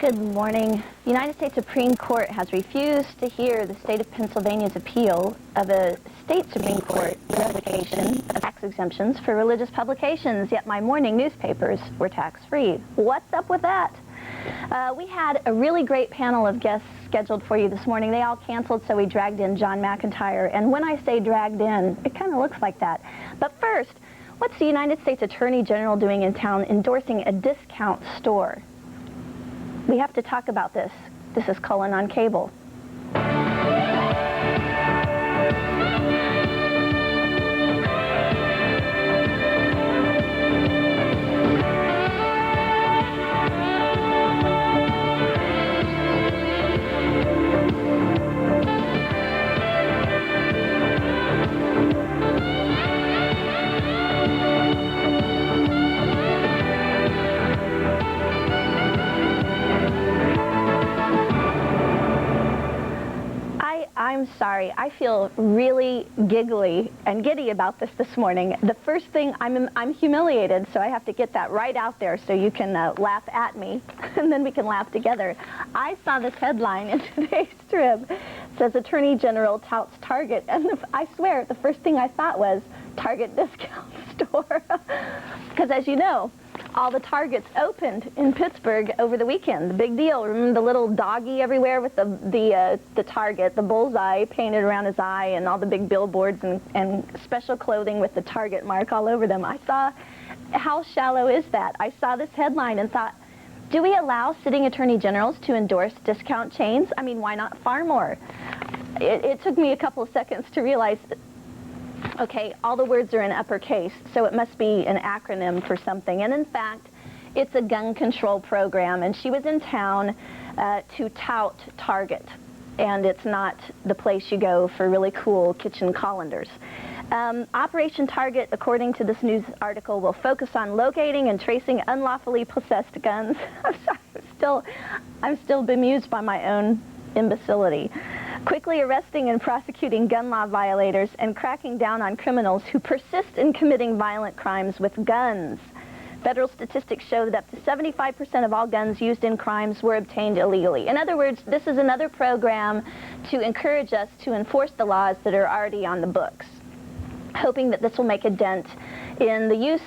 Good morning. The United States Supreme Court has refused to hear the state of Pennsylvania's appeal of a state Supreme Court revocation of tax exemptions for religious publications, yet my morning newspapers were tax-free. What's up with that? We had a really great panel of guests scheduled for you this morning. They all canceled, so we dragged in John McIntire. And when I say dragged in, it kind of looks like that. But first, what's the United States Attorney General doing in town endorsing a discount store? We have to talk about this. This is Cullen on Cable. I'm sorry, I feel really giggly and giddy about this morning. The first thing, I'm humiliated, so I have to get that right out there so you can laugh at me, and then we can laugh together. I saw this headline in today's Trib. It says, Attorney General touts Target, and I swear, the first thing I thought was, Target discount store. Because as you know, all the Targets opened in Pittsburgh over the weekend. The big deal. Remember the little doggy everywhere with the Target, the bullseye painted around his eye, and all the big billboards and special clothing with the Target mark all over them. I saw, how shallow is that? I saw this headline and thought, do we allow sitting attorney generals to endorse discount chains? I mean, why not far more? It took me a couple of seconds to realize, okay, all the words are in uppercase, so it must be an acronym for something. And in fact, it's a gun control program, and she was in town to tout Target. And it's not the place you go for really cool kitchen colanders. Operation Target, according to this news article, will focus on locating and tracing unlawfully possessed guns. I'm sorry, I'm still bemused by my own imbecility. Quickly arresting and prosecuting gun law violators and cracking down on criminals who persist in committing violent crimes with guns. Federal statistics show that up to 75% of all guns used in crimes were obtained illegally. In other words, this is another program to encourage us to enforce the laws that are already on the books, hoping that this will make a dent in the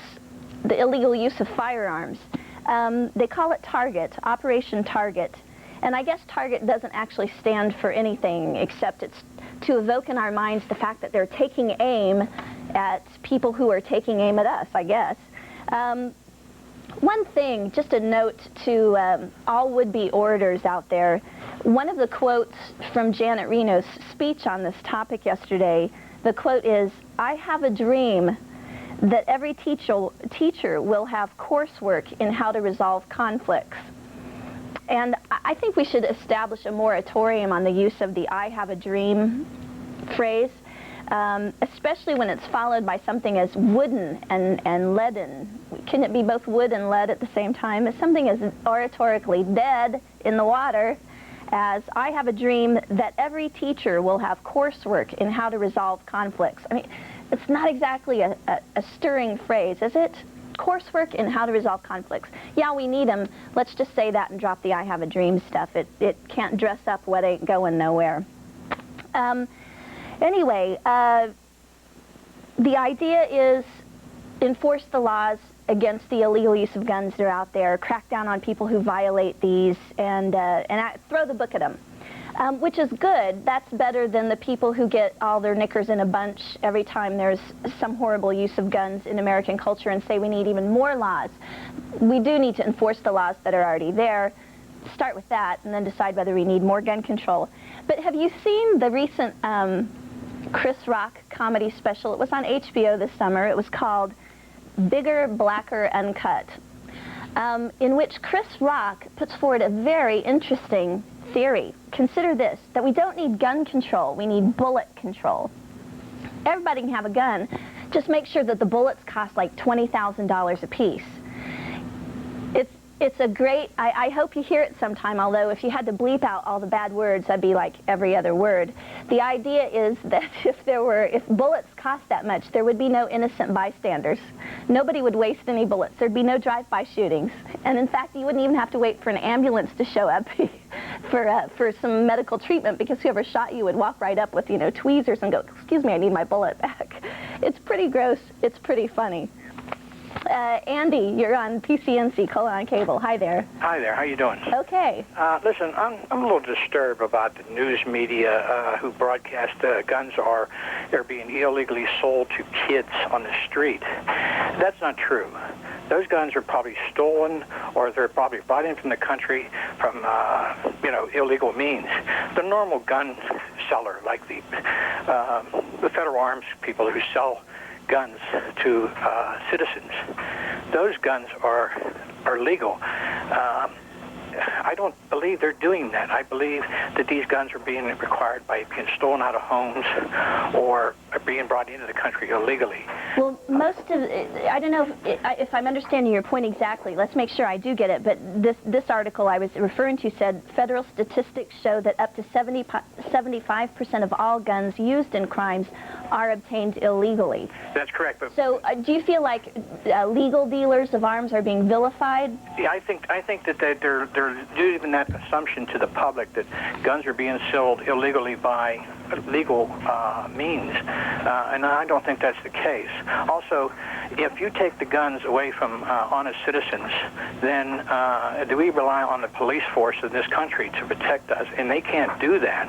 illegal use of firearms. They call it Target, Operation Target. And I guess Target doesn't actually stand for anything except it's to evoke in our minds the fact that they're taking aim at people who are taking aim at us, I guess. One thing, just a note to all would-be orators out there, one of the quotes from Janet Reno's speech on this topic yesterday, the quote is, "I have a dream that every teacher will have coursework in how to resolve conflicts." And I think we should establish a moratorium on the use of the "I have a dream" phrase, especially when it's followed by something as wooden and leaden. Can it be both wood and lead at the same time? As something as oratorically dead in the water as "I have a dream that every teacher will have coursework in how to resolve conflicts." I mean, it's not exactly a stirring phrase, is it? Coursework in how to resolve conflicts. Yeah, we need them. Let's just say that and drop the "I have a dream" stuff. It can't dress up what ain't going nowhere. Anyway, the idea is enforce the laws against the illegal use of guns that are out there, crack down on people who violate these, and throw the book at them. Which is good. That's better than the people who get all their knickers in a bunch every time there's some horrible use of guns in American culture and say we need even more laws. We do need to enforce the laws that are already there, start with that, and then decide whether we need more gun control. But have you seen the recent Chris Rock comedy special? It was on HBO this summer. It was called Bigger, Blacker, Uncut, in which Chris Rock puts forward a very interesting theory. Consider this, that we don't need gun control, we need bullet control. Everybody can have a gun, just make sure that the bullets cost like $20,000 a piece. It's a great, I hope you hear it sometime, although if you had to bleep out all the bad words, that'd be like every other word. The idea is that if bullets cost that much, there would be no innocent bystanders. Nobody would waste any bullets. There'd be no drive-by shootings. And in fact, you wouldn't even have to wait for an ambulance to show up for some medical treatment, because whoever shot you would walk right up with, tweezers and go, "Excuse me, I need my bullet back." It's pretty gross. It's pretty funny. Andy, you're on PCNC, Cullen on Cable. Hi there. Hi there. How you doing? Okay. Listen, I'm a little disturbed about the news media who broadcast guns are being illegally sold to kids on the street. That's not true. Those guns are probably stolen, or they're probably brought in from the country from illegal means. The normal gun seller, like the federal arms people who sell guns to citizens, those guns are legal. I don't believe they're doing that. I believe that these guns are being required by being stolen out of homes or are being brought into the country illegally. Well, most of I don't know if I'm understanding your point exactly. Let's make sure I do get it. But this article I was referring to said federal statistics show that up to 75% of all guns used in crimes are obtained illegally. That's correct. But so, do you feel like legal dealers of arms are being vilified? Yeah, I think that they're giving that assumption to the public that guns are being sold illegally by legal means, and I don't think that's the case. Also, if you take the guns away from honest citizens, then do we rely on the police force of this country to protect us, and they can't do that,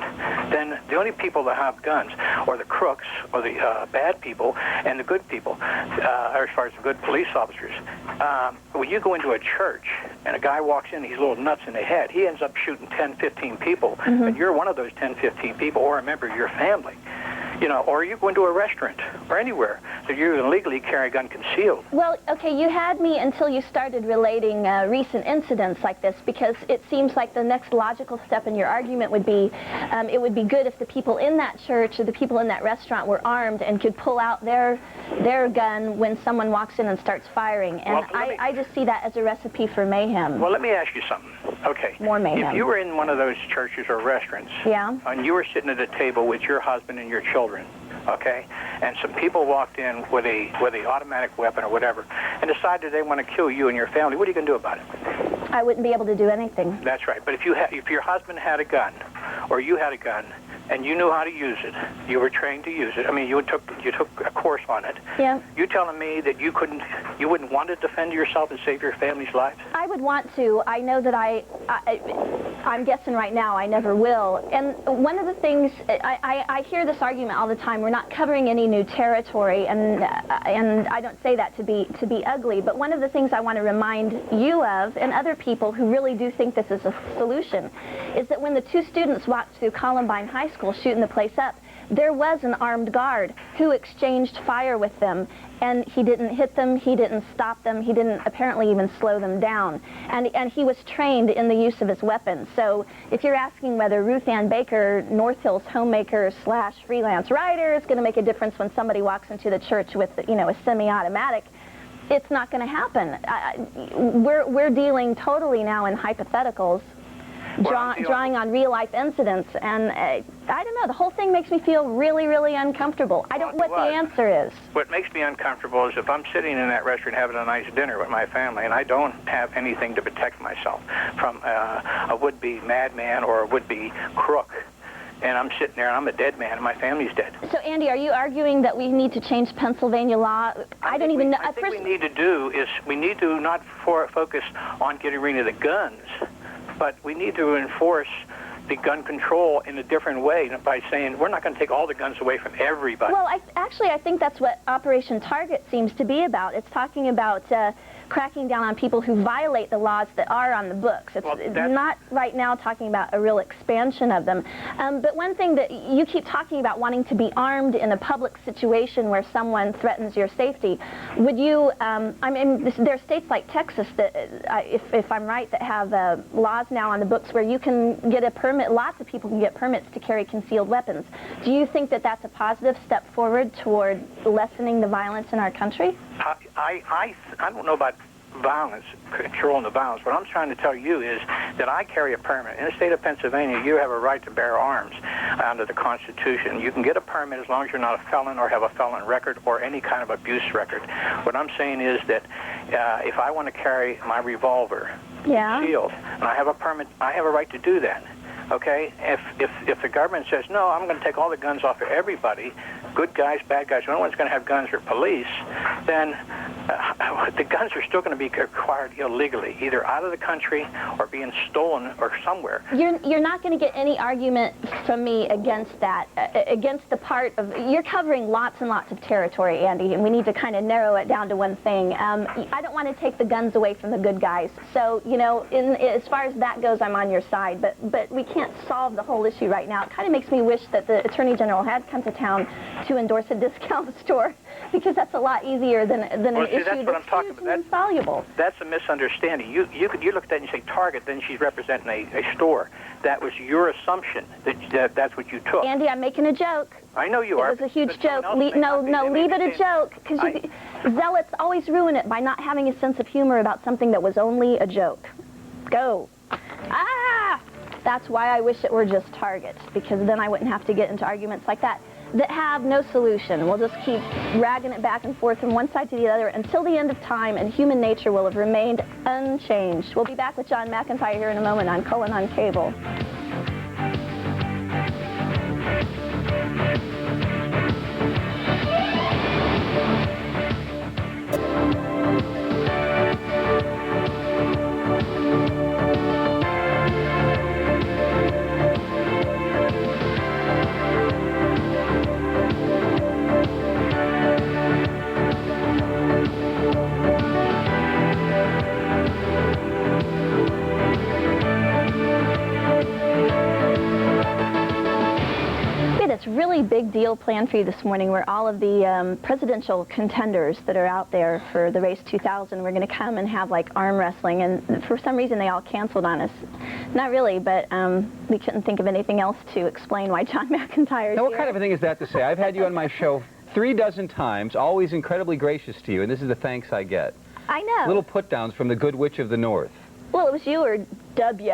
then the only people that have guns are the crooks or the bad people and the good people, as far as the good police officers. When you go into a church and a guy walks in, he's a little nuts in the head, he ends up shooting 10, 15 people, and you're one of those 10, 15 people or a member of your family. Or you go into a restaurant or anywhere that you illegally carry a gun concealed. Well, okay, you had me until you started relating recent incidents like this, because it seems like the next logical step in your argument would be it would be good if the people in that church or the people in that restaurant were armed and could pull out their gun when someone walks in and starts firing. And well, I just see that as a recipe for mayhem. Well, let me ask you something. Okay. More mayhem. If you were in one of those churches or restaurants, yeah, and you were sitting at a table with your husband and your children, okay, and some people walked in with a automatic weapon or whatever, and decided they want to kill you and your family, what are you going to do about it? I wouldn't be able to do anything. That's right. But if your husband had a gun, or you had a gun, and you knew how to use it, you were trained to use it. I mean, you took a course on it. Yeah. You telling me that you wouldn't want to defend yourself and save your family's lives? I would want to. I know that I'm guessing right now I never will. And one of the things I hear this argument all the time. We're not covering any new territory, and I don't say that to be ugly. But one of the things I want to remind you of, and other people who really do think this is a solution, is that when the two students walked through Columbine High School shooting the place up, there was an armed guard who exchanged fire with them, and he didn't hit them, he didn't stop them, he didn't apparently even slow them down, and he was trained in the use of his weapons. So if you're asking whether Ruth Ann Baker, North Hills homemaker / freelance writer, is going to make a difference when somebody walks into the church with a semi-automatic, it's not going to happen. We're dealing totally now in hypotheticals. Drawing on real-life incidents, and I don't know, the whole thing makes me feel really, really uncomfortable. I don't know what the answer is. What makes me uncomfortable is if I'm sitting in that restaurant having a nice dinner with my family, and I don't have anything to protect myself from a would-be madman or a would-be crook, and I'm sitting there and I'm a dead man and my family's dead. So, Andy, are you arguing that we need to change Pennsylvania law? I don't even know. I think we need to do is we need to not focus on getting rid of the guns, but we need to enforce the gun control in a different way by saying we're not going to take all the guns away from everybody. Well, I think that's what Operation Target seems to be about. It's talking about cracking down on people who violate the laws that are on the books. It's not right now talking about a real expansion of them. But one thing that you keep talking about, wanting to be armed in a public situation where someone threatens your safety. Would you, I mean, there are states like Texas that, if I'm right, that have laws now on the books where you can get a permit, lots of people can get permits to carry concealed weapons. Do you think that that's a positive step forward toward lessening the violence in our country? I don't know about violence, controlling the violence. What I'm trying to tell you is that I carry a permit. In the state of Pennsylvania, you have a right to bear arms under the Constitution. You can get a permit as long as you're not a felon or have a felon record or any kind of abuse record. What I'm saying is that if I want to carry my revolver sealed and I have a permit, I have a right to do that. Okay, if the government says, no, I'm going to take all the guns off of everybody, good guys, bad guys, no one's going to have guns or police, then the guns are still going to be acquired illegally, either out of the country or being stolen or somewhere. You're not going to get any argument from me against that, against the part of, you're covering lots and lots of territory, Andy, and we need to kind of narrow it down to one thing. I don't want to take the guns away from the good guys. So, you know, as far as that goes, I'm on your side, but we can't solve the whole issue right now. It kind of makes me wish that the Attorney General had come to town to endorse a discount store, because that's a lot easier than an issue that's huge and insoluble. That's a misunderstanding. You look at that and you say Target, then she's representing a store. That was your assumption that's what you took. Andy, I'm making a joke. I know you are. It was a huge joke. Leave it a joke, because zealots always ruin it by not having a sense of humor about something that was only a joke. Go. Ah! That's why I wish it were just Target, because then I wouldn't have to get into arguments like that have no solution. We'll just keep dragging it back and forth from one side to the other until the end of time, and human nature will have remained unchanged. We'll be back with John McIntire here in a moment on Cullen on Cable. Really big deal planned for you this morning, where all of the presidential contenders that are out there for the race 2000, we're going to come and have like arm wrestling, and for some reason they all canceled on us. Not really, but we couldn't think of anything else to explain why John McIntire is Now, what here. kind of a thing is that to say? I've had you on my show 3 dozen times, always incredibly gracious to you, and this is the thanks I get. I know. Little put-downs from the Good Witch of the North. Well, it was you or W.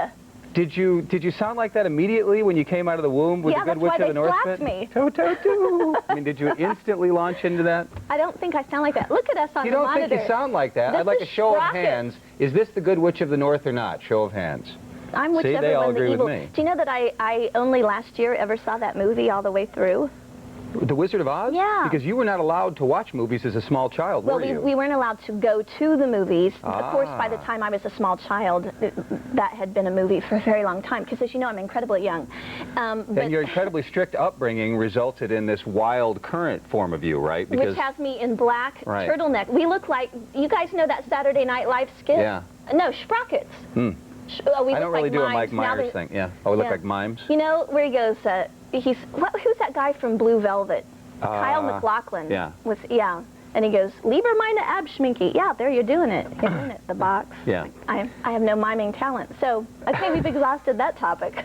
Did you sound like that immediately when you came out of the womb with the Good Witch of the North? Yeah, that's why they To, to, to. I mean, did you instantly launch into that? I don't think I sound like that. Look at us on the monitor. You don't think you sound like that? I'd like a show of hands. Is this the Good Witch of the North or not? Show of hands. I'm whichever See, they all one agree the evil. with me. Do you know that I only last year ever saw that movie all the way through? The Wizard of Oz? Yeah. Because you were not allowed to watch movies as a small child, were you? Well, we weren't allowed to go to the movies. Of course, by the time I was a small child, that had been a movie for a very long time, because as you know, I'm incredibly young. And your incredibly strict upbringing resulted in this wild current form of you, right? Because, which has me in black turtleneck. We look like, you guys know that Saturday Night Live skit? Yeah. No, Sprockets. I don't really do a Mike Myers thing. Yeah. Oh, we look like mimes? You know, where he goes, who's that guy from Blue Velvet? Kyle MacLachlan. Yeah. And he goes, Lieber meine Abschminke. Yeah, there, you're doing it. You're doing it, the box. Yeah. I have no miming talent. So, okay, we've exhausted that topic.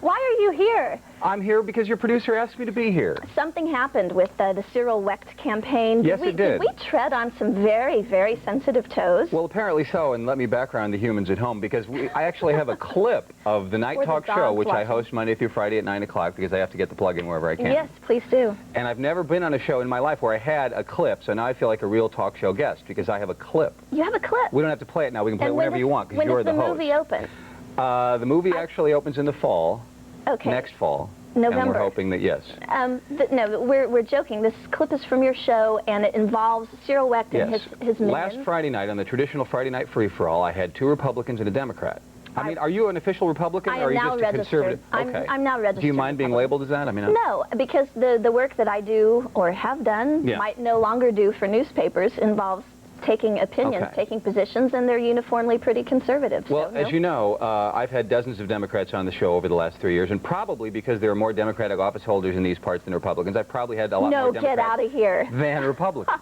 Why are you here? I'm here because your producer asked me to be here. Something happened with the Cyril Wecht campaign. Yes, it did. Did we tread on some very, very sensitive toes? Well, apparently so, and let me background the humans at home, because I actually have a clip of the Night Talk show, which I host Monday through Friday at 9 o'clock, because I have to get the plug in wherever I can. Yes, please do. And I've never been on a show in my life where I had a clip, so now I feel like a real talk show guest, because I have a clip. You have a clip? We don't have to play it now. We can play it whenever you want, because you're the host. When does the movie open? The movie actually opens in the fall. Okay. Next fall. November. And we're hoping that, yes. No, we're joking. This clip is from your show, and it involves Cyril Wecht and his minions. Last Friday night, on the traditional Friday night free-for-all, I had 2 Republicans and a Democrat. I mean, are you an official Republican, or are you just a conservative? Okay. I'm now registered. Do you mind being labeled as that? I mean, no, because the work that I do, or have done, might no longer do for newspapers, involves taking opinions, taking positions, and they're uniformly pretty conservative. Well, as you know, I've had dozens of Democrats on the show over the last 3 years, and probably because there are more Democratic office holders in these parts than Republicans, I've probably had a lot more Democrats get out of here. than Republicans.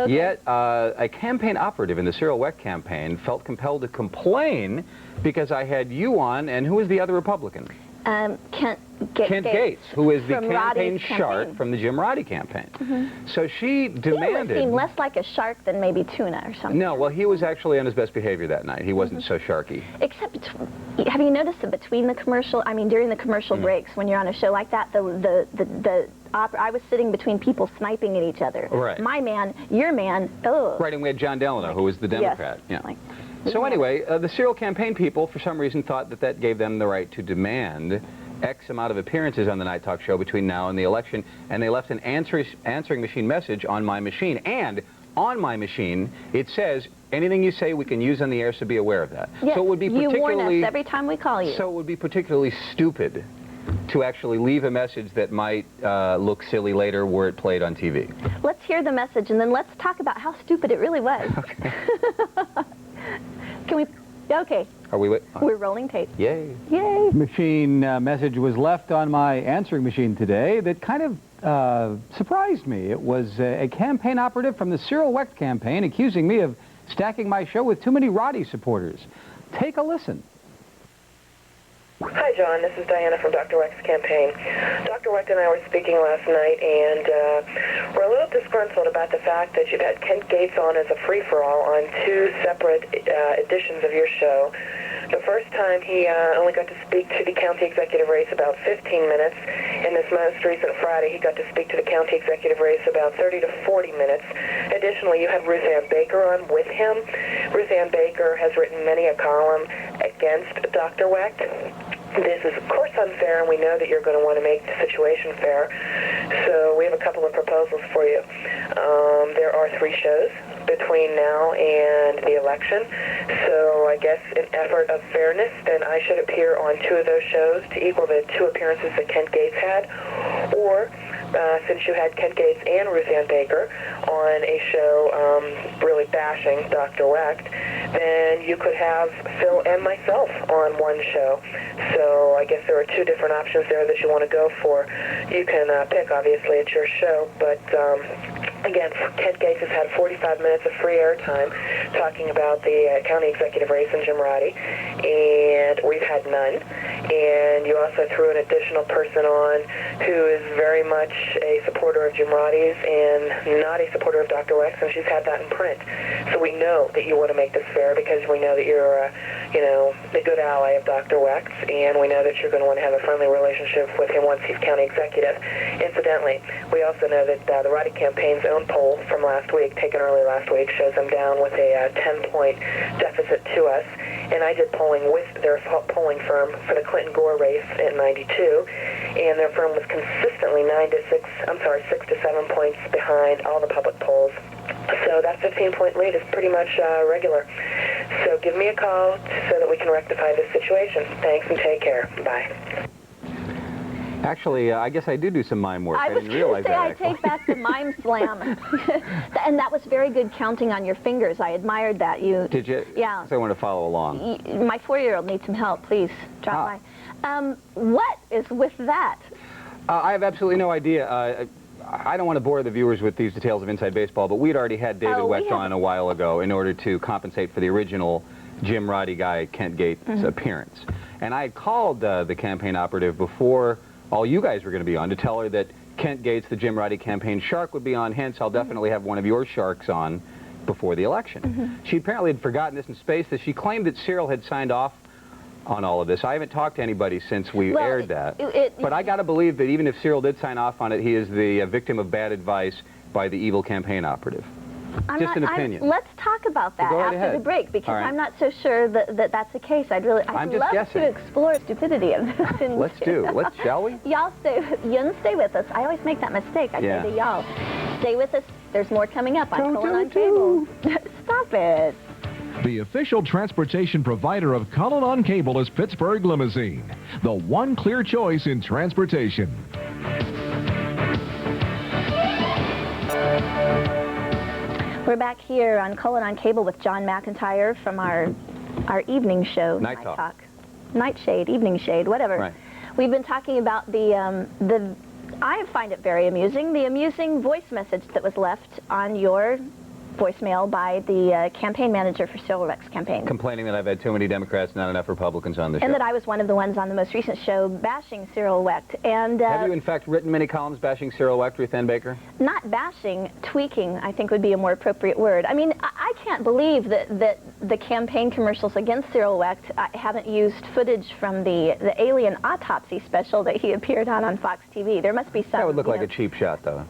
Yet, a campaign operative in the Cyril Wecht campaign felt compelled to complain because I had you on, and who was the other Republican? Kent Gates, who is the from campaign Roddy's shark campaign. from the Jim Roddy campaign. So she He demanded... seemed less like a shark than maybe tuna or something. No, well, he was actually on his best behavior that night. He wasn't so sharky. Except, have you noticed that between the commercial, I mean, during the commercial breaks, when you're on a show like that, I was sitting between people sniping at each other. Right. My man, your man, oh. Right, and we had John Delano, who was the Democrat. Yes. Yeah. So anyway, the serial campaign people, for some reason, thought that that gave them the right to demand X amount of appearances on the Night Talk show between now and the election, and they left an answering machine message on my machine. And on my machine, it says, anything you say we can use on the air, so be aware of that. Yes, So it would be you particularly... warn us every time we call you. So it would be particularly stupid to actually leave a message that might look silly later were it played on TV. Let's hear the message, and then let's talk about how stupid it really was. Okay. Can we... Okay. Are we... We're rolling tape. Yay. Yay. Machine message was left on my answering machine today that kind of surprised me. It was a campaign operative from the Cyril Wecht campaign accusing me of stacking my show with too many Roddy supporters. Take a listen. Hi, John. This is Diana from Dr. Wecht's campaign. Dr. Wecht and I were speaking last night, and we're a little disgruntled about the fact that you've had Kent Gates on as a free-for-all on two separate editions of your show. The first time he only got to speak to the county executive race about 15 minutes. In this most recent Friday, he got to speak to the county executive race about 30 to 40 minutes. Additionally, you had Ruth Ann Baker on with him. Ruth Ann Baker has written many a column against Dr. Wecht. This is, of course, unfair, and we know that you're going to want to make the situation fair. So we have a couple of proposals for you. There are 3 shows between now and the election. So I guess in effort of fairness, then I should appear on 2 of those shows to equal the 2 appearances that Kent Gates had. Or, since you had Kent Gates and Ruth Ann Baker on a show really bashing Dr. Wecht, then you could have Phil and myself on one show. So I guess there are 2 different options there that you want to go for. You can pick, obviously, it's your show, but again, Kent Gates has had 45 minutes of free airtime talking about the county executive race in Jim Roddy, and we've had none. And you also threw an additional person on who is very much a supporter of Jim Roddy's and not a supporter of Dr. Wecht, and she's had that in print. So we know that you want to make this fair because we know that you're, the good ally of Dr. Wecht, and we know that you're going to want to have a friendly relationship with him once he's county executive. Incidentally, we also know that the Roddy campaign's own poll from last week, taken early last week, shows them down with a 10-point deficit to us. And I did polling with their polling firm for the Clinton-Gore race in '92, and their firm was consistently 6 to 7 points behind all the public polls. So that 15-point lead is pretty much regular. So give me a call so that we can rectify this situation. Thanks and take care. Bye. Actually, I guess I do some mime work. I was didn't realize going to say, that. I take back the mime slam. And that was very good counting on your fingers. I admired that. Did you? Yeah. So I want to follow along. My 4-year-old needs some help. Please, drop by. What is with that? I have absolutely no idea. I don't want to bore the viewers with these details of Inside Baseball, but we'd already had David Wecht on a while ago in order to compensate for the original Jim Roddy guy, Kent Gates' appearance. And I had called the campaign operative before all you guys were going to be on to tell her that Kent Gates, the Jim Roddy campaign shark, would be on, hence I'll definitely have one of your sharks on before the election. She apparently had forgotten this in space, that she claimed that Cyril had signed off on all of this. I haven't talked to anybody since we aired that. But I got to believe that even if Cyril did sign off on it, he is the victim of bad advice by the evil campaign operative. Just an opinion. Let's talk about that after the break, because I'm not so sure that that's the case. I'd love to explore stupidity of this. Shall we? Y'all stay with us. I always make that mistake. I say to y'all, stay with us. There's more coming up on Cullen on Cable. Stop it. The official transportation provider of Cullen on Cable is Pittsburgh Limousine, the one clear choice in transportation. We're back here on Cullen on Cable with John McIntire from our evening show. Night Talk. Nightshade, Evening Shade, whatever. Right. We've been talking about I find it very amusing, the amusing voice message that was left on your voicemail by the campaign manager for Cyril Wecht's campaign. Complaining that I've had too many Democrats, not enough Republicans on the show. And that I was one of the ones on the most recent show bashing Cyril Wecht. And have you, in fact, written many columns bashing Cyril Wecht, Ruth Ann Baker? Not bashing, tweaking, I think would be a more appropriate word. I mean, I can't believe that the campaign commercials against Cyril Wecht haven't used footage from the alien autopsy special that he appeared on Fox TV. There must be some... That would look like a cheap shot, though.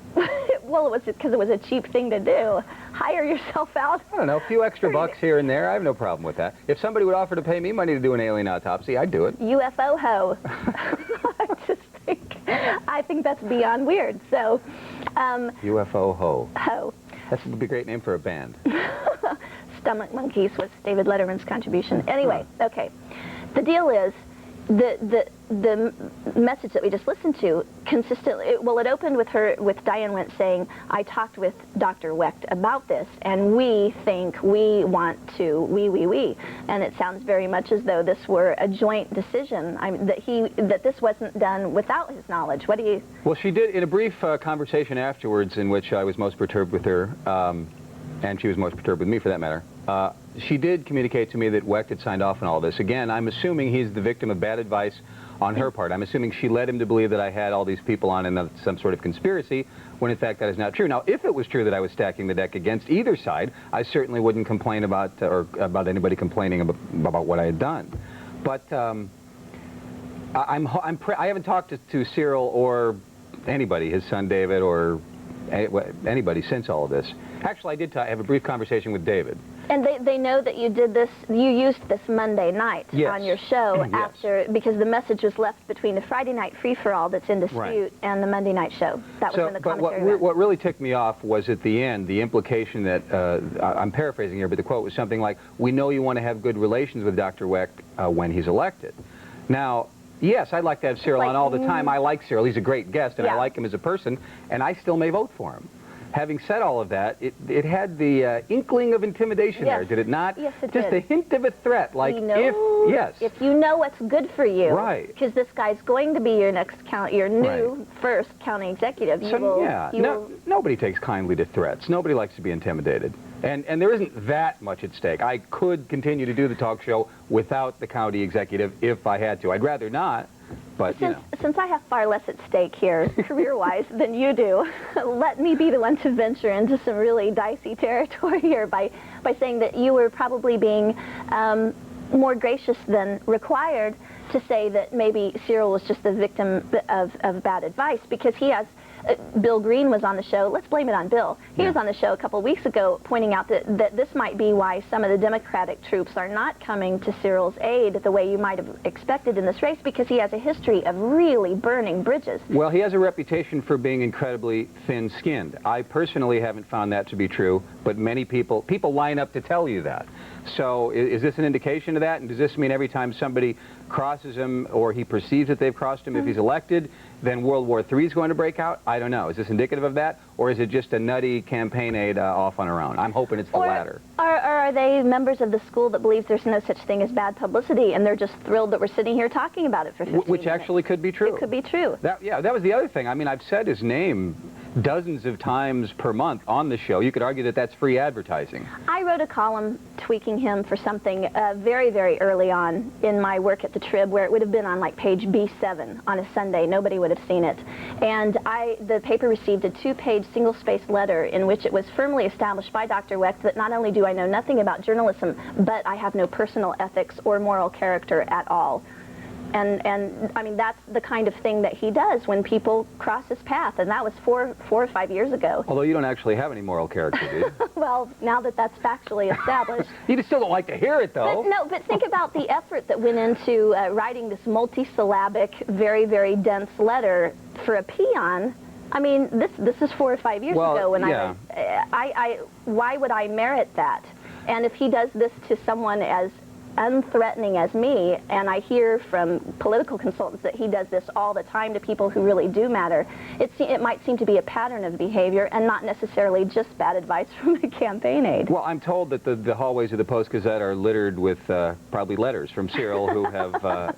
Well, it was because it was a cheap thing to do. Hire yourself out. I don't know, a few extra bucks here and there. I have no problem with that. If somebody would offer to pay me money to do an alien autopsy, I'd do it. UFO ho. I think that's beyond weird. So, UFO ho. Ho. That would be a great name for a band. Stomach Monkeys was David Letterman's contribution. Anyway, okay. The deal is, the message that we just listened to consistently, well, it opened with Diane Wentz saying, I talked with Dr. Wecht about this, and we think we want to, we. And it sounds very much as though this were a joint decision, that this wasn't done without his knowledge. What do you... Well, she did, in a brief conversation afterwards in which I was most perturbed with her, and she was most perturbed with me for that matter, she did communicate to me that Wecht had signed off on all this. Again, I'm assuming he's the victim of bad advice on her part. I'm assuming she led him to believe that I had all these people on in some sort of conspiracy, when in fact that is not true. Now, if it was true that I was stacking the deck against either side, I certainly wouldn't complain about, or about anybody complaining about what I had done. But I haven't talked to Cyril or anybody, his son David, or anybody since all of this. Actually, I have a brief conversation with David. And they know that you did this, you used this Monday night on your show after, because the message was left between the Friday night free-for-all that's in dispute and the Monday night show. That was when the commentary what really ticked me off was at the end, the implication that, I'm paraphrasing here, but the quote was something like, we know you want to have good relations with Dr. Wecht when he's elected. Now, yes, I'd like to have Cyril on all the time. I like Cyril. He's a great guest, and I like him as a person, and I still may vote for him. Having said all of that, it had the inkling of intimidation there, did it not? Yes, it Just did. a hint of a threat, like if you know what's good for you, right? Because this guy's going to be your next your new first county executive. Nobody takes kindly to threats. Nobody likes to be intimidated, and there isn't that much at stake. I could continue to do the talk show without the county executive if I had to. I'd rather not. But, since I have far less at stake here, career-wise, than you do, let me be the one to venture into some really dicey territory here by saying that you were probably being more gracious than required to say that maybe Cyril was just the victim of bad advice, because he has... Bill Green was on the show. Let's blame it on Bill. He was on the show a couple of weeks ago pointing out that this might be why some of the Democratic troops are not coming to Cyril's aid the way you might have expected in this race, because he has a history of really burning bridges. Well, he has a reputation for being incredibly thin-skinned. I personally haven't found that to be true, but many people line up to tell you that. So is this an indication of that? And does this mean every time somebody crosses him, or he perceives that they've crossed him, if he's elected, then World War III is going to break out? I don't know. Is this indicative of that? Or is it just a nutty campaign aide off on her own? I'm hoping it's the latter. Or are they members of the school that believes there's no such thing as bad publicity, and they're just thrilled that we're sitting here talking about it for 15 minutes? Which actually could be true. It could be true. That was the other thing. I mean, I've said his name dozens of times per month on the show. You could argue that that's free advertising. I wrote a column tweaking him for something very, very early on in my work at the Trib, where it would have been on like page B7 on a Sunday. Nobody would have seen it. And the paper received a 2-page single-spaced letter in which it was firmly established by Dr. Wecht that not only do I know nothing about journalism, but I have no personal ethics or moral character at all. And I mean, that's the kind of thing that he does when people cross his path, and that was four or 5 years ago. Although you don't actually have any moral character, do you? Well, now that that's factually established. You still don't like to hear it, though. But think about the effort that went into writing this multi-syllabic, very, very dense letter for a peon. I mean, this is 4 or 5 years ago, and why would I merit that? And if he does this to someone as unthreatening as me, and I hear from political consultants that he does this all the time to people who really do matter, it might seem to be a pattern of behavior and not necessarily just bad advice from a campaign aide. Well, I'm told that the hallways of the Post-Gazette are littered with probably letters from Cyril who have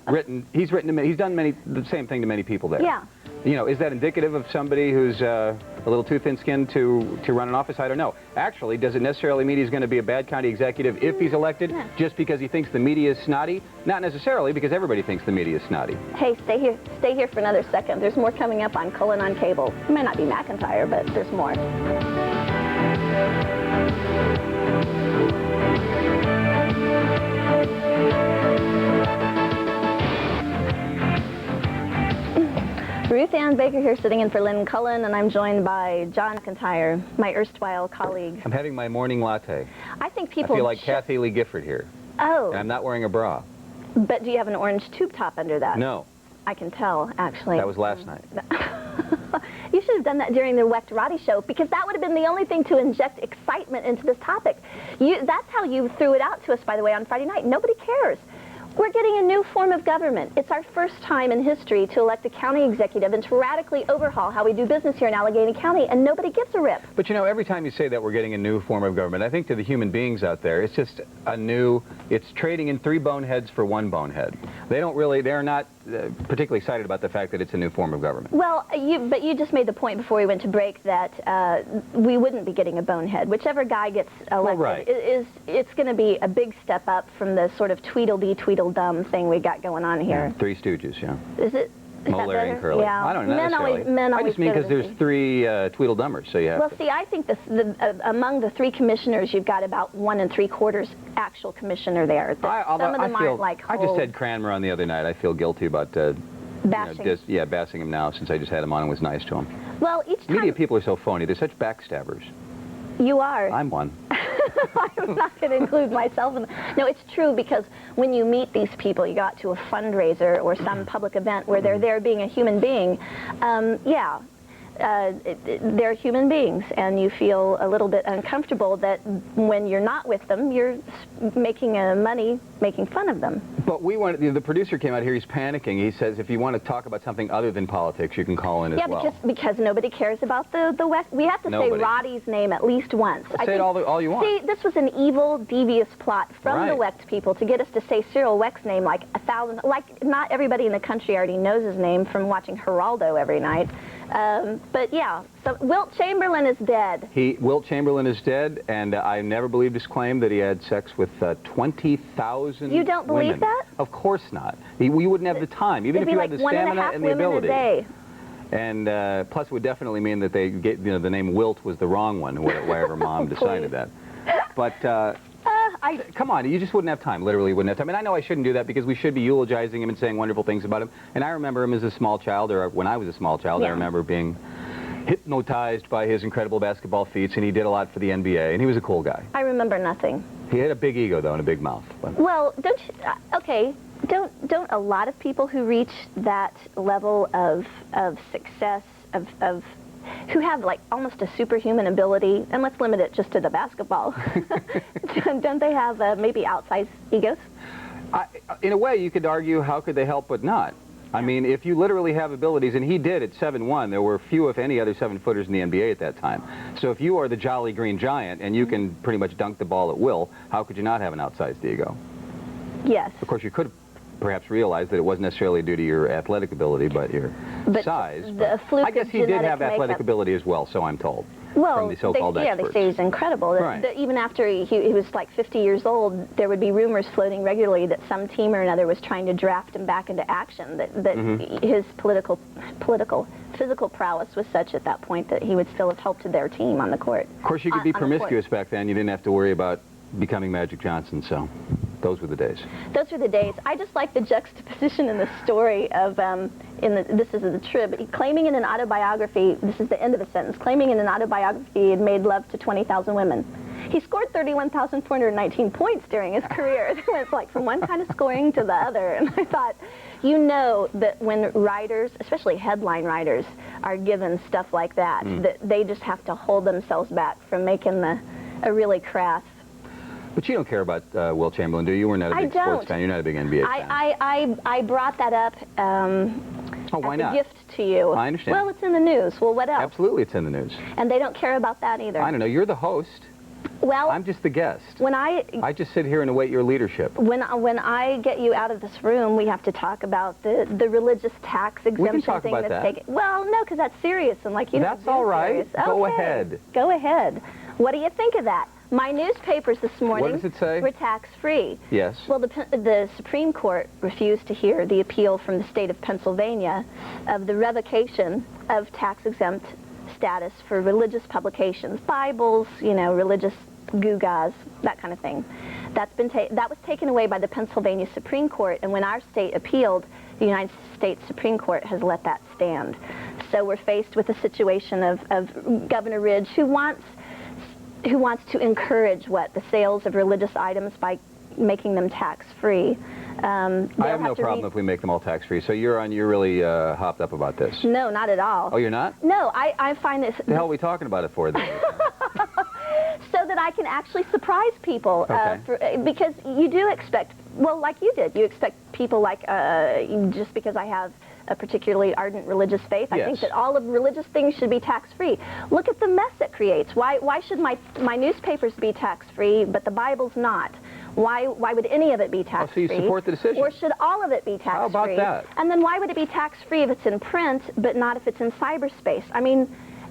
he's done the same thing to many people there. Yeah. You know, is that indicative of somebody who's a little too thin-skinned to run an office? I don't know. Actually, does it necessarily mean he's going to be a bad county executive if he's elected just because he thinks the media is snotty? Not necessarily, because everybody thinks the media is snotty. Hey, stay here for another second. There's more coming up on Cullen on Cable. It may not be McIntire, but there's more. Ruth Ann Baker here sitting in for Lynn Cullen, and I'm joined by John McIntire, my erstwhile colleague. I'm having my morning latte. I think people... I feel like Kathy Lee Gifford here. Oh. And I'm not wearing a bra. But do you have an orange tube top under that? No. I can tell, actually. That was last night. You should have done that during the Wecht Roddy show, because that would have been the only thing to inject excitement into this topic. That's how you threw it out to us, by the way, on Friday night. Nobody cares. We're getting a new form of government. It's our first time in history to elect a county executive and to radically overhaul how we do business here in Allegheny County, and nobody gives a rip. But you know, every time you say that we're getting a new form of government, I think to the human beings out there, it's just a new, it's trading in 3 boneheads for 1 bonehead. They're not particularly excited about the fact that it's a new form of government. Well, but you just made the point before we went to break that we wouldn't be getting a bonehead. Whichever guy gets elected, it's going to be a big step up from the sort of Tweedledee, Tweedledum thing we got going on here. 3 Stooges, yeah. Is it? Moe, Larry, and Curly. Yeah. I don't know necessarily. Men I just mean because there's 3 Tweedledummers, so you have to. See, I think among the 3 commissioners, you've got about 1 3/4 actual commissioner there. Some of them aren't like whole. I just had Cranmer on the other night. I feel guilty about bashing. Bashing him now since I just had him on and was nice to him. Well, each time... Media people are so phony. They're such backstabbers. You are. I'm one. I'm not going to include myself in No, it's true, because when you meet these people, you got to a fundraiser or some public event where they're there being a human being, they're human beings, and you feel a little bit uncomfortable that when you're not with them, you're making money making fun of them. But the producer came out here, he's panicking. He says if you want to talk about something other than politics, you can call in as well. Yeah, because nobody cares about the West. We have to say Roddy's name at least once. Say it all you want. See, this was an evil, devious plot from the Wecht people to get us to say Cyril Wecht's name like 1,000. Like, not everybody in the country already knows his name from watching Geraldo every night. But yeah, so Wilt Chamberlain is dead. Wilt Chamberlain is dead, and I never believed his claim that he had sex with 20,000 You don't believe that? Of course not. We wouldn't have the time, even if you had the stamina and the ability. A day. And plus, it would definitely mean that they get, the name Wilt was the wrong one, wherever Mom decided that. But come on, you just wouldn't have time. Literally wouldn't have time. And I know I shouldn't do that because we should be eulogizing him and saying wonderful things about him. And I remember him as a small child, or when I was a small child, I remember being hypnotized by his incredible basketball feats, and he did a lot for the NBA, and he was a cool guy. I remember nothing. He had a big ego, though, and a big mouth. Well, don't a lot of people who reach that level of success, who have like almost a superhuman ability, and let's limit it just to the basketball, don't they have maybe outsized egos? In a way, you could argue, how could they help but not? I mean, if you literally have abilities, and he did at 7'1", there were few, if any, other 7-footers in the NBA at that time. So if you are the Jolly Green Giant, and you can pretty much dunk the ball at will, how could you not have an outsized ego? Yes. Of course, you could perhaps realize that it wasn't necessarily due to your athletic ability, but your size. I guess he did have athletic ability as well, so I'm told. Well, from the so-called experts. They say he's incredible. Even after he was like 50 years old, there would be rumors floating regularly that some team or another was trying to draft him back into action, that his physical prowess was such at that point that he would still have helped their team on the court. Of course, you could be promiscuous back then. You didn't have to worry about becoming Magic Johnson, so those were the days. Those were the days. I just like the juxtaposition in the story of, this is the Trib, claiming in an autobiography, this is the end of a sentence, claiming in an autobiography he had made love to 20,000 women. He scored 31,419 points during his career. It went like from one kind of scoring to the other, and I thought, you know that when writers, especially headline writers, are given stuff like that, that they just have to hold themselves back from making a really crass. But you don't care about Wilt Chamberlain, do you? We're not a big sports fan. You're not a big NBA fan. I brought that up why not? as a gift to you. I understand. Well, it's in the news. Well, what else? Absolutely, it's in the news. And they don't care about that either. I don't know. You're the host. Well, I'm just the guest. when I just sit here and await your leadership. when I get you out of this room, we have to talk about the religious tax exemption talk thing about that's that. taken. Well, no, because that's serious, and like you. That's all right. Go ahead. Go ahead. What do you think of that? My newspapers this morning What does it say? were tax-free. Yes. Well, the Supreme Court refused to hear the appeal from the state of Pennsylvania of the revocation of tax-exempt status for religious publications, Bibles, religious gewgaws, that kind of thing. That was taken away by the Pennsylvania Supreme Court, and when our state appealed, the United States Supreme Court has let that stand. So we're faced with a situation of Governor Ridge, who wants to encourage the sales of religious items by making them tax-free. I have no problem if we make them all tax-free. So you're really hopped up about this. No, not at all. Oh, you're not? No, I find this. The hell are we talking about it for then? So that I can actually surprise people. Okay. Because you do expect, well, like you did, you expect people like, just because I have a particularly ardent religious faith, I think that all of religious things should be tax-free. Look at the mess it creates. Why should my newspapers be tax-free, but the Bible's not? Why would any of it be tax-free? Oh, so you support the decision? Or should all of it be tax-free? How about that? And then why would it be tax-free if it's in print, but not if it's in cyberspace? I mean,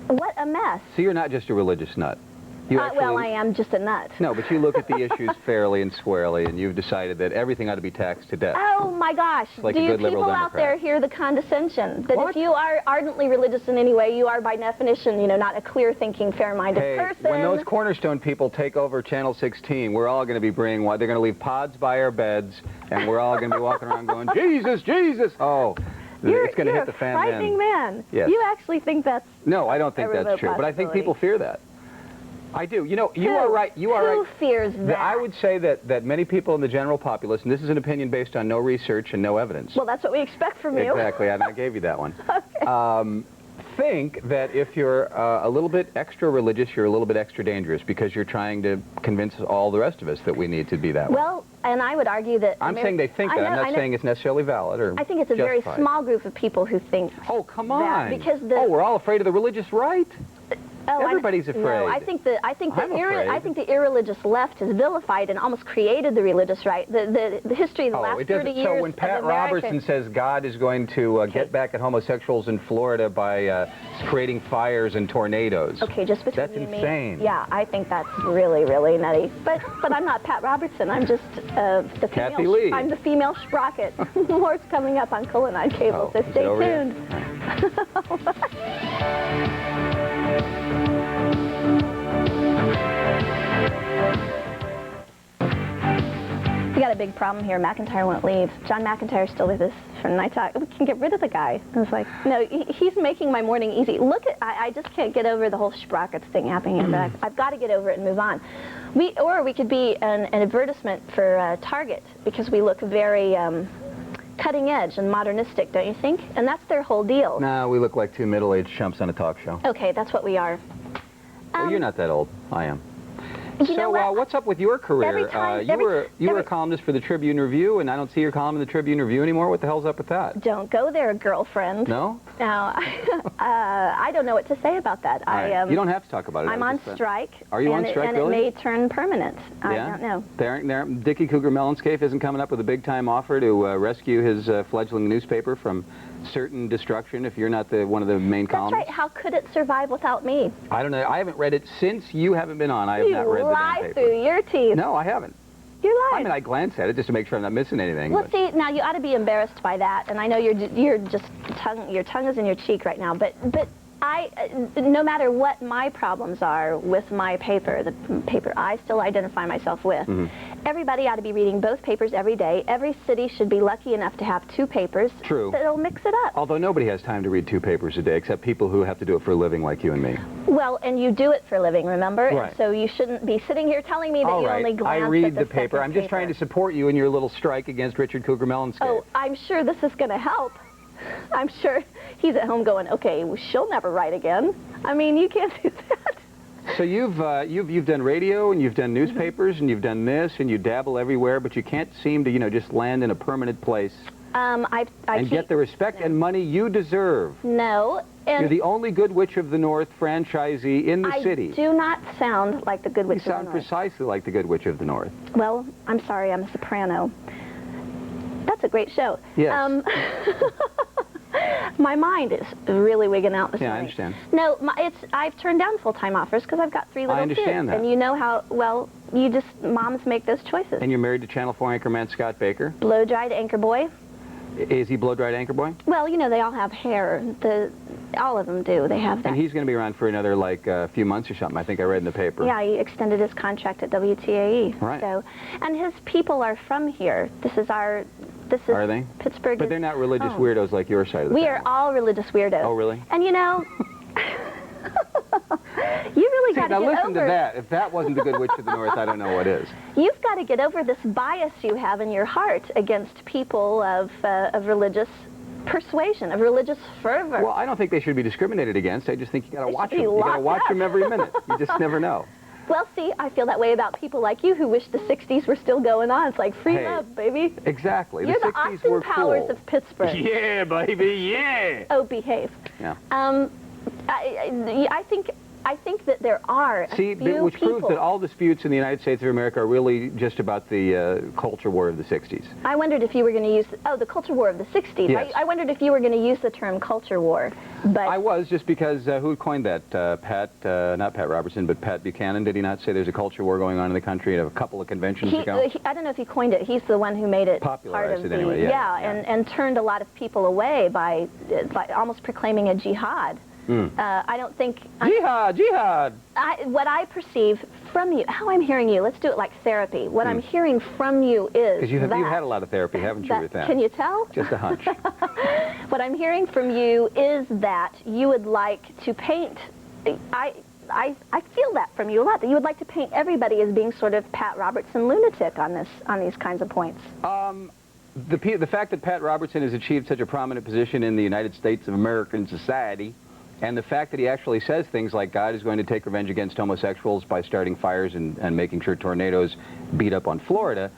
what a mess. So you're not just a religious nut. Well, I am just a nut. No, but you look at the issues fairly and squarely, and you've decided that everything ought to be taxed to death. Oh, my gosh. Like Do a you good liberal people out Democrat. there hear the condescension? That What? if you are ardently religious in any way, you are by definition, not a clear-thinking, fair-minded Hey, person. when those Cornerstone people take over Channel 16, we're all going to be bringing they're going to leave pods by our beds, and we're all going to be walking around going, Jesus, Jesus. Oh, it's going to hit the fan You're a frightening man. Yes. You actually think that's No, I don't think a that's remote true, but I think possibility. people fear that. I do. You Who? are right. You are Who right. fears that? I would say that many people in the general populace, and this is an opinion based on no research and no evidence. Well, that's what we expect from you. Exactly, and I gave you that one. Okay. Think that if you're a little bit extra religious, you're a little bit extra dangerous because you're trying to convince all the rest of us that we need to be that way. Well, and I would argue that... I'm saying they think that. I'm not saying it's necessarily valid or I think it's a justified. very small group of people who think... Oh, come on. Because we're all afraid of the religious right? Oh, Everybody's afraid. No, I think the afraid. the irreligious left has vilified and almost created the religious right. The history of the last 30 years. So when Pat of America, Robertson says God is going to get back at homosexuals in Florida by creating fires and tornadoes, okay, just between that's you and insane. me. Yeah, I think that's really, really nutty. But I'm not Pat Robertson. I'm just the Kathy female. Lee. I'm the female sprocket. More's coming up on Cullen on cable, so is it stay over yet? tuned. We got a big problem here. McIntire won't leave. John McIntyre's still with us from Night Talk. We can get rid of the guy. I was like, no, he's making my morning easy. Look at, I just can't get over the whole sprockets thing happening in back. I've got to get over it and move on. Or we could be an advertisement for Target because we look very cutting edge and modernistic, don't you think? And that's their whole deal. No, we look like two middle-aged chumps on a talk show. Okay, that's what we are. Well, you're not that old. I am. You know what? What's up with your career? You were a columnist for the Tribune Review, and I don't see your column in the Tribune Review anymore. What the hell's up with that? Don't go there, girlfriend. No? No, I don't know what to say about that. You don't have to talk about it. I'm on strike. Are you on strike, and really? it may turn permanent. I don't know. Dickie Cougar Melonscape isn't coming up with a big-time offer to rescue his fledgling newspaper from certain destruction if you're not one of the main columnists? That's right. How could it survive without me? I don't know. I haven't read it since you haven't been on. I have not read the damn lie paper. through your teeth. No, I haven't. You're lying. I mean, I glance at it just to make sure I'm not missing anything. Well, see, now you ought to be embarrassed by that, and I know your tongue is in your cheek right now, but no matter what my problems are with my paper, the paper I still identify myself with, everybody ought to be reading both papers every day. Every city should be lucky enough to have two papers. True. That'll mix it up. Although nobody has time to read two papers a day, except people who have to do it for a living like you and me. Well, and you do it for a living, remember? Right. And so you shouldn't be sitting here telling me that All you right. only glance I read at the paper. second I'm just trying to support you in your little strike against Richard Cougar Melonscape. Oh, I'm sure this is going to help. I'm sure he's at home going, okay, well, she'll never write again. I mean, you can't do that. So you've done radio and you've done newspapers and you've done this and you dabble everywhere, but you can't seem to just land in a permanent place I and get the respect and money you deserve. No, And you're the only Good Witch of the North franchisee in the city. I do not sound like the Good Witch of the North. You sound precisely like the Good Witch of the North. Well, I'm sorry, I'm a soprano. That's a great show. Yes. My mind is really wigging out this Yeah, morning. I understand. No, I've turned down full-time offers because I've got 3 little kids. I understand that. And you know how, well, moms make those choices. And you're married to Channel 4 anchorman Scott Baker. Blow-dried anchor boy. Is he blow-dried anchor boy? Well, you know, they all have hair. All of them do. They have that. And he's going to be around for another, like, few months or something. I think I read in the paper. Yeah, he extended his contract at WTAE. Right. So, and his people are from here. Are they? Pittsburgh. But they're not religious weirdos like your side of the family. We are all religious weirdos. Oh, really? And you know, you really got to get over... Now listen to that. If that wasn't the Good Witch of the North, I don't know what is. You've got to get over this bias you have in your heart against people of religious persuasion, of religious fervor. Well, I don't think they should be discriminated against. I just think you got to watch them. You got to watch them every minute. You just never know. Well, see, I feel that way about people like you who wish the 60s were still going on. It's like free love, baby. Exactly. You're the 60s Austin were Powers cool. of Pittsburgh. Yeah, baby, yeah. Oh, behave. Yeah. I think that there are a few which people. proves that all disputes in the United States of America are really just about the culture war of the 60s. I wondered if you were going to use, the culture war of the 60s. Yes. I wondered if you were going to use the term culture war. But I was, just because who coined that? Not Pat Robertson, but Pat Buchanan. Did he not say there's a culture war going on in the country at a couple of conventions ago? I don't know if he coined it. He's the one who made it popularized part of it anyway, yeah. And turned a lot of people away by almost proclaiming a jihad. I don't think... Jihad! What I perceive from you, how I'm hearing you, let's do it like therapy. What I'm hearing from you is because you've had a lot of therapy, haven't you, Ruth? Can you tell? Just a hunch. What I'm hearing from you is that you would like to paint... I feel that from you a lot, that you would like to paint everybody as being sort of Pat Robertson lunatic on these kinds of points. The fact that Pat Robertson has achieved such a prominent position in the United States of American society, and the fact that he actually says things like God is going to take revenge against homosexuals by starting fires and making sure tornadoes beat up on Florida,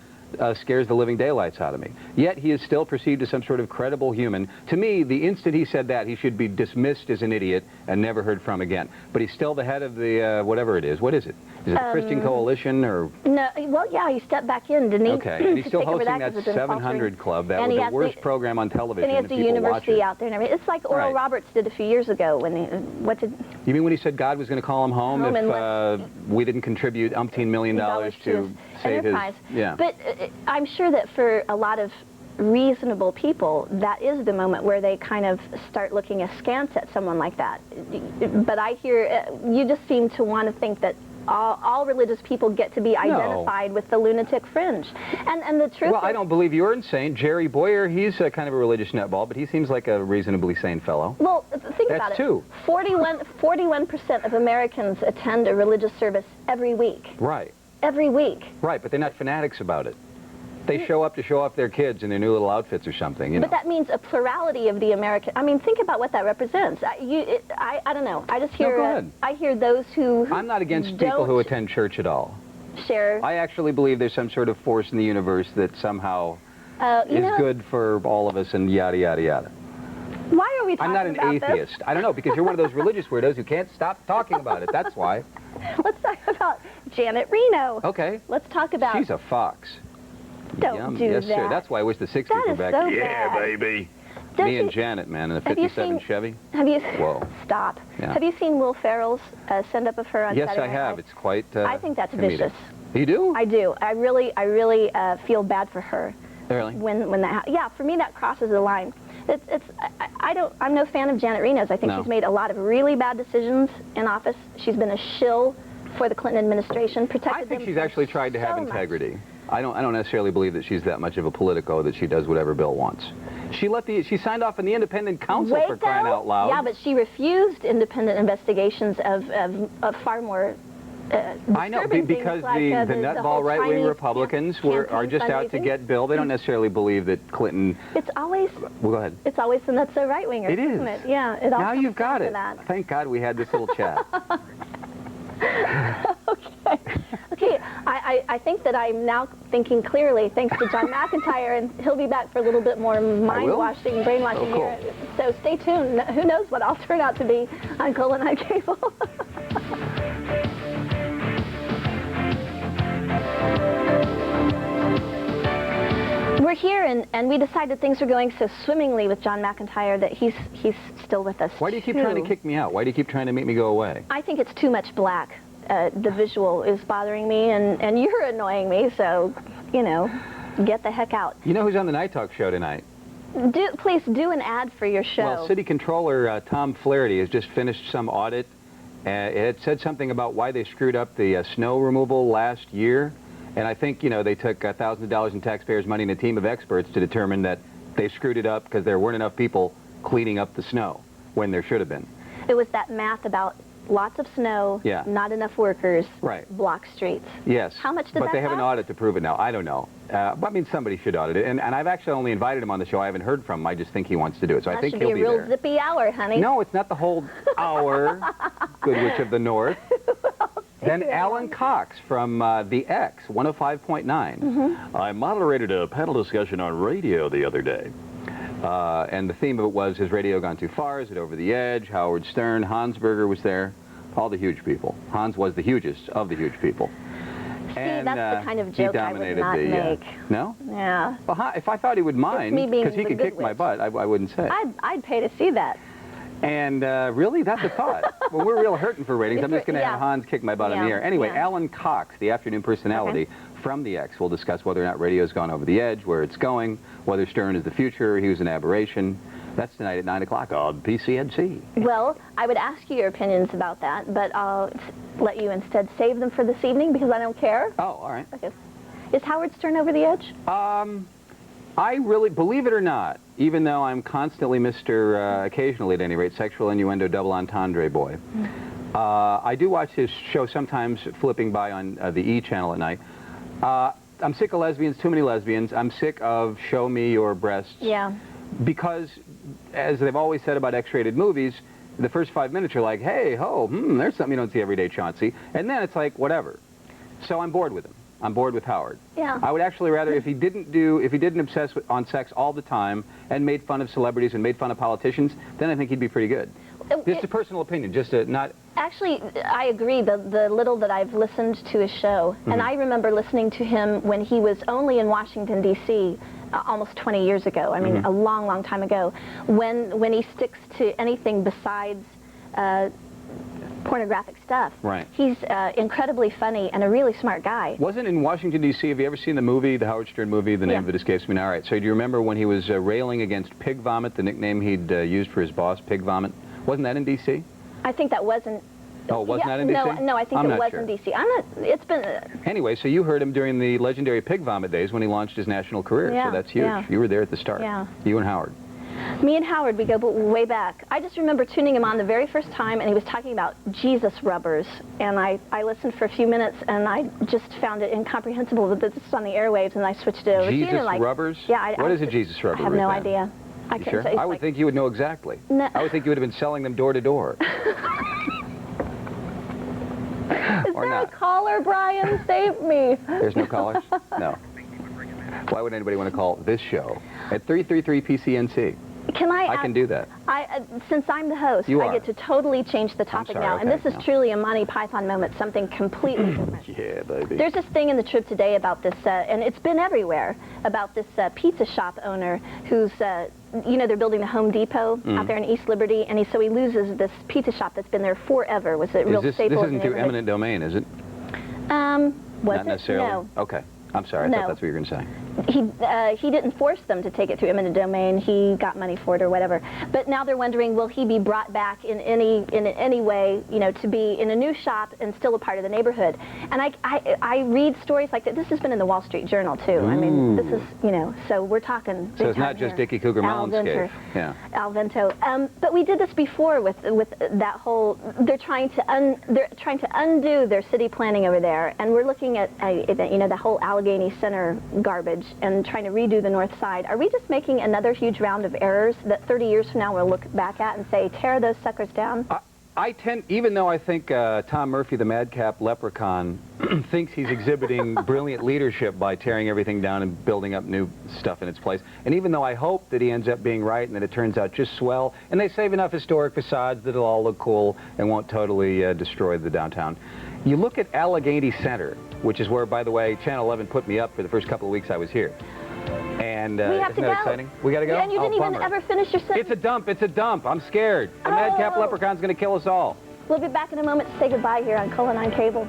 scares the living daylights out of me. Yet he is still perceived as some sort of credible human. To me, the instant he said that, he should be dismissed as an idiot and never heard from again. But he's still the head of the, whatever it is. What is it? Is it the Christian Coalition or... No, well, yeah, he stepped back in, didn't he? Okay, and he's still hosting that 700 Club, that was the worst program on television. And he has the university out there and everything. It's like Oral Roberts did a few years ago when You mean when he said God was going to call him home if we didn't contribute umpteen $1 million to save enterprise. Yeah. But I'm sure that for a lot of reasonable people, that is the moment where they kind of start looking askance at someone like that. But I hear, you just seem to want to think that all religious people get to be identified with the lunatic fringe. And the truth I don't believe you're insane. Jerry Boyer, he's kind of a religious nutball, but he seems like a reasonably sane fellow. Well, think about it. That's two. 41% of Americans attend a religious service every week. Right. Every week. Right, but they're not fanatics about it. They show up to show off their kids in their new little outfits or something, you know. But that means a plurality of the American... I mean, think about what that represents. I don't know. I just hear... No, go ahead. I hear those who I'm not against people who attend church at all. Share... I actually believe there's some sort of force in the universe that somehow is good for all of us and yada, yada, yada. Why are we talking about I'm not an atheist. This? I don't know, because you're one of those religious weirdos who can't stop talking about it. That's why. Let's talk about Janet Reno. Okay. Let's talk about... She's a fox. Don't do yes, that. sir. That's why I wish the 60s that were is back. So yeah, bad. baby. Me and Janet, man, in a 57 Chevy. Have you... Whoa. Stop. Yeah. Have you seen Will Ferrell's send-up of her on Saturday Night Live? Yes, I have. It's quite I think that's comedic. vicious. You do? I do. I really feel bad for her. Really? When that... Yeah, for me, that crosses the line. I'm no fan of Janet Reno's. I think she's made a lot of really bad decisions in office. She's been a shill for the Clinton administration. I think she's actually tried to have integrity. I don't necessarily believe that she's that much of a politico that she does whatever Bill wants. She signed off on the independent counsel for crying out loud. Yeah, but she refused independent investigations of far more I know, because like, the nutball right-wing Republicans are just out to get Bill. They don't necessarily believe that Clinton... It's always... Well, go ahead. It's always the nutso right-winger, isn't it? Yeah, it all now you've got it. That. Thank God we had this little chat. Okay. I think that I'm now thinking clearly, thanks to John McIntire, and he'll be back for a little bit more mind-washing, brainwashing here. So stay tuned. Who knows what I'll turn out to be on Cullen on Cable. We're here, and we decided things were going so swimmingly with John McIntire that he's still with us. Why do you keep trying to kick me out? Why do you keep trying to make me go away? I think it's too much black. The visual is bothering me, and you're annoying me, so, you know, get the heck out. You know who's on the Night Talk show tonight? Please do an ad for your show. Well, City Controller Tom Flaherty has just finished some audit. It said something about why they screwed up the snow removal last year. And I think, you know, they took thousands of dollars in taxpayers' money and a team of experts to determine that they screwed it up because there weren't enough people cleaning up the snow when there should have been. It was that math about lots of snow, not enough workers, block streets. Yes. How much did that But they have cost? an audit to prove it now. I don't know. But I mean, somebody should audit it. And I've actually only invited him on the show. I haven't heard from him. I just think he wants to do it. So I think he'll be there. That should be a real zippy hour, honey. No, it's not the whole hour. Good Witch of the North. Then Alan Cox from the X, 105.9. I moderated a panel discussion on radio the other day. And the theme of it was, has radio gone too far? Is it over the edge? Howard Stern, Hansberger was there. All the huge people. Hans was the hugest of the huge people. See, that's the kind of joke I would not make. No? Yeah. Well, if I thought he would mind, because he could kick my butt, I wouldn't say. I'd pay to see that. And really, that's a thought. Well, we're real hurting for ratings. I'm just going to have Hans kick my butt in the air. Anyway, Alan Cox, the afternoon personality from the X, will discuss whether or not radio's gone over the edge, where it's going, whether Stern is the future, he was an aberration. That's tonight at 9 o'clock on PCNC. Well, I would ask you your opinions about that, but I'll let you instead save them for this evening because I don't care. Oh, all right. Okay. Is Howard Stern over the edge? I really, believe it or not, even though I'm constantly Mr. Occasionally at any rate, sexual innuendo double entendre boy, I do watch his show sometimes flipping by on the E! channel at night. I'm sick of lesbians, too many lesbians. I'm sick of show me your breasts. Yeah. Because, as they've always said about X-rated movies, the first 5 minutes are like, hey, ho, there's something you don't see every day, Chauncey. And then it's like, whatever. So I'm bored with him. I'm bored with Howard. Yeah. I would actually rather, if he didn't obsess on sex all the time and made fun of celebrities and made fun of politicians, then I think he'd be pretty good. Just a personal opinion, just a not... Actually, I agree, the little that I've listened to his show, and I remember listening to him when he was only in Washington, D.C., almost 20 years ago. I mean, a long, long time ago, when he sticks to anything besides pornographic stuff. Right. He's incredibly funny and a really smart guy. Wasn't in Washington, D.C., have you ever seen the movie, the Howard Stern movie? The name of it escapes me now. All right, so do you remember when he was railing against Pig Vomit, the nickname he'd used for his boss, Pig Vomit? Wasn't that in D.C.? I think that wasn't... Oh, wasn't that in D.C.? No, I think it was in D.C. I'm not... It's been... Anyway, so you heard him during the legendary Pig Vomit days when he launched his national career, so that's huge. You were there at the start. Yeah. You and Howard. Me and Howard, we go way back. I just remember tuning him on the very first time, and he was talking about Jesus rubbers. And I listened for a few minutes, and I just found it incomprehensible that this is on the airwaves, and I switched it over. Jesus rubbers? Yeah. What is a Jesus rubber? I have no idea. You sure? I would think you would know exactly. No. I would think you would have been selling them door to door. Is there a caller, Brian? Save me. There's no callers? No. Why would anybody want to call this show at 333-PCNC? I can do that. Since I'm the host, I get to totally change the topic now. And this is truly a Monty Python moment, something completely different. Yeah, baby. There's this thing in the Trib today about this, and it's been everywhere, about this pizza shop owner who's, you know, they're building a Home Depot out there in East Liberty, and so he loses this pizza shop that's been there forever. Was it real staple? This isn't through eminent domain, is it? Not necessarily? No. Okay. I'm sorry, I thought that's what you were going to say. He didn't force them to take it through eminent domain. He got money for it or whatever. But now they're wondering, will he be brought back in any way, you know, to be in a new shop and still a part of the neighborhood? And I read stories like that. This has been in the Wall Street Journal too. I mean, this is, you know, so we're talking. So it's not just Dickie Cougar Mountainscape. Yeah. Alvento. But we did this before with that whole. They're trying to undo their city planning over there, and we're looking at you know, the whole Allegheny Center garbage and trying to redo the north side. Are we just making another huge round of errors that 30 years from now we'll look back at and say, tear those suckers down? even though I think Tom Murphy, the madcap leprechaun, thinks he's exhibiting brilliant leadership by tearing everything down and building up new stuff in its place, and even though I hope that he ends up being right and that it turns out just swell, and they save enough historic facades that it'll all look cool and won't totally destroy the downtown. You look at Allegheny Center, which is where, by the way, Channel 11 put me up for the first couple of weeks I was here. And we have isn't to that go. exciting? We got to go? Yeah, and you didn't even bummer. ever finish your sentence. It's a dump. It's a dump. I'm scared. The madcap leprechaun's going to kill us all. We'll be back in a moment to say goodbye here on Cullen on Cable.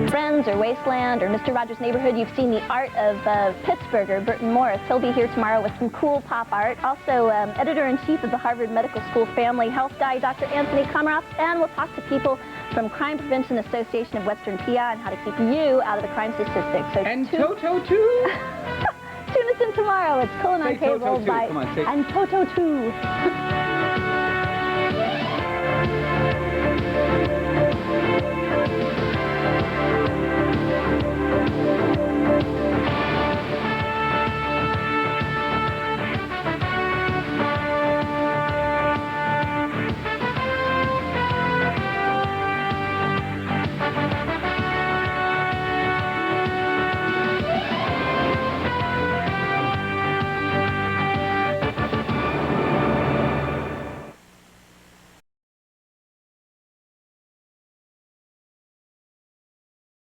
Friends or Wasteland or Mr. Rogers' Neighborhood, you've seen the art of Pittsburgher, Burton Morris. He'll be here tomorrow with some cool pop art. Also, Editor-in-Chief of the Harvard Medical School Family Health Guy, Dr. Anthony Komaroff, and we'll talk to people from Crime Prevention Association of Western PA on how to keep you out of the crime statistics. So And Toto too. Tune us in tomorrow. It's Cullen on Say Toto Cable too. by Come on, say and Toto too.